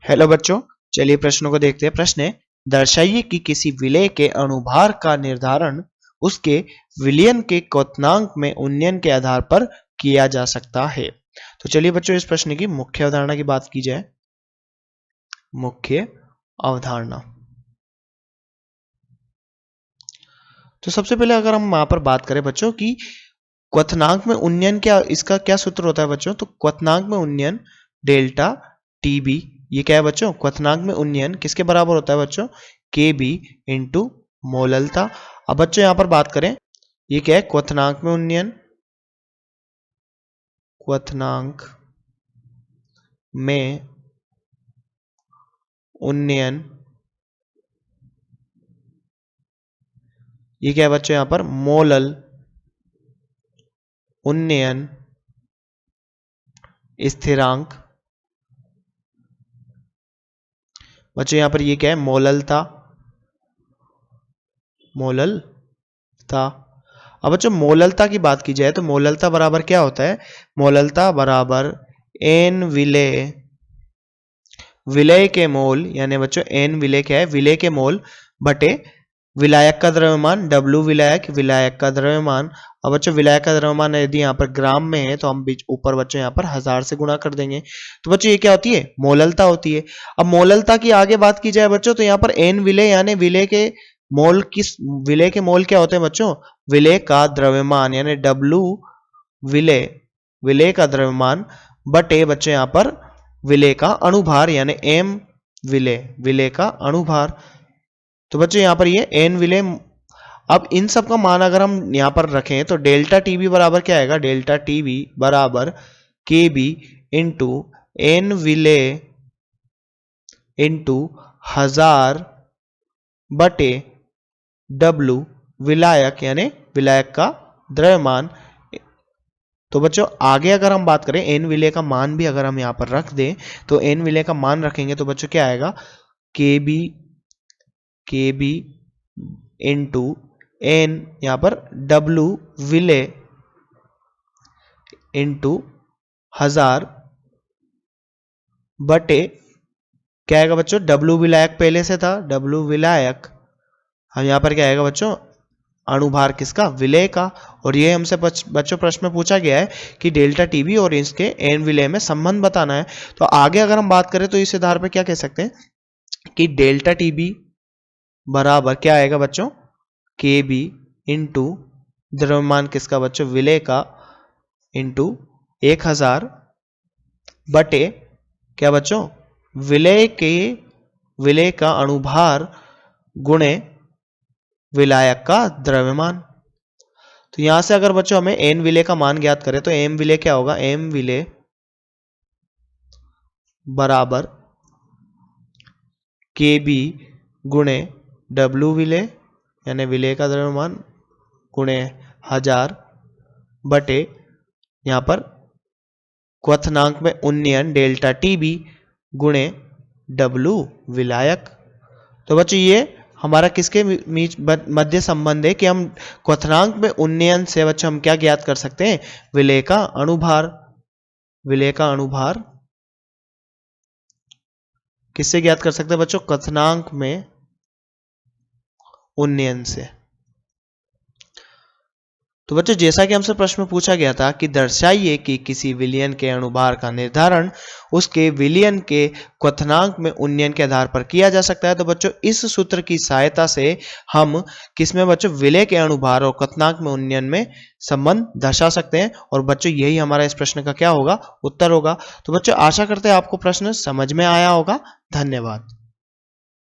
Hello बच्चों, चलिए प्रश्नों को देखते हैं। प्रश्न है, दर्शाइए कि किसी विलेय के अणुभार का निर्धारण उसके विलयन के क्वथनांक में उन्नयन के आधार पर किया जा सकता है। तो चलिए बच्चों, इस प्रश्न की मुख्य अवधारणा की बात की जाए। मुख्य अवधारणा, तो सबसे पहले अगर हम वहां पर बात करें बच्चों की क्वथनांक में उन्नयन, क्या इसका क्या सूत्र होता है बच्चों? तो क्वथनांक में उन्नयन डेल्टा टीबी, ये क्या है बच्चों? क्वथनांक में उन्नयन किसके बराबर होता है बच्चों? के बी इंटू मोललता। अब बच्चों यहां पर बात करें, ये क्या है? क्वथनांक में उन्नयन, क्वथनांक में उन्नयन, ये क्या है बच्चों? यहां पर मोलल उन्नयन स्थिरांक। बच्चों यहां पर ये क्या है? मोललता, मोललता। अब बच्चों मोललता की बात की जाए तो मोललता बराबर क्या होता है? मोललता बराबर एन विलेय, विलेय के मोल, यानी बच्चों एन विलेय क्या है? विलेय के मोल बटे विलायक का द्रव्यमान, डब्ल्यू विलायक, विलायक का द्रव्यमान। अब बच्चों विलायक का द्रव्यमान यदि यहाँ पर ग्राम में है तो हम बीच ऊपर बच्चों यहाँ पर 1000 से गुणा कर देंगे। तो बच्चों ये क्या होती है? मोललता होती है। अब मोललता की आगे बात की जाए बच्चों तो यहाँ पर एन विलेय यानी विलेय के मोल, किस विलेय के मोल क्या होते हैं बच्चों? विलेय का द्रव्यमान यानी डब्ल्यू विलेय, विलेय का द्रव्यमान बटे बच्चों यहाँ पर विलेय का अणुभार यानी एम विलेय, विलेय का अणुभार। तो बच्चों यहां पर ये एन विलेय। अब इन सब का मान अगर हम यहां पर रखें तो डेल्टा टीबी बराबर क्या आएगा? डेल्टा टीबी बराबर के बी इंटू एन विलेय इंटू 1000 बटे डब्ल्यू विलायक यानी विलायक का द्रव्यमान। तो बच्चों आगे अगर हम बात करें एन विलेय का मान भी अगर हम यहां पर रख दें तो एन विलेय का मान रखेंगे तो बच्चों क्या आएगा? के बी इंटू एन, यहां पर डब्ल्यू विलेय इंटू 1000 बटे क्या आएगा बच्चों? डब्ल्यू विलायक पहले से था, डब्ल्यू विलायक। हम यहां पर क्या आएगा बच्चों? अणुभार किसका? विलेय का। और ये हमसे बच्चों प्रश्न में पूछा गया है कि डेल्टा टीबी और इसके एन विलेय में संबंध बताना है। तो आगे अगर हम बात करें तो इस आधार पर क्या कह सकते हैं कि डेल्टा टीबी बराबर क्या आएगा बच्चों? के बी इंटू द्रव्यमान किसका बच्चों? विलेय का इंटू 1000 बटे क्या बच्चों? विलेय का अणुभार गुणे विलायक का द्रव्यमान। तो यहां से अगर बच्चों हमें एन विलेय का मान ज्ञात करें तो एम विलेय क्या होगा? एम विलेय बराबर के बी गुणे डब्ल्यू विलेय यानी विलेय का द्रव्यमान गुणे 1000 बटे यहां पर क्वथनांक में उन्नयन डेल्टा टीबी गुणे डब्ल्यू विलायक। तो बच्चों ये हमारा किसके मध्य संबंध है कि हम क्वथनांक में उन्नयन से बच्चों हम क्या ज्ञात कर सकते हैं? विलेय का अणुभार, विलेय का अणुभार किससे ज्ञात कर सकते हैं बच्चों? क्वथनांक में उन्नयन से। तो बच्चों जैसा कि हमसे प्रश्न में पूछा गया था कि दर्शाइए कि किसी विलयन के अणुभार का निर्धारण उसके विलयन के क्वथनांक में उन्नयन के आधार पर किया जा सकता है। तो बच्चों इस सूत्र की सहायता से हम किसमें बच्चों? विलेय के अणुभार और क्वथनांक में उन्नयन में संबंध दर्शा सकते हैं। और बच्चों यही हमारा इस प्रश्न का क्या होगा? उत्तर होगा। तो बच्चों आशा करते हैं आपको प्रश्न समझ में आया होगा। धन्यवाद।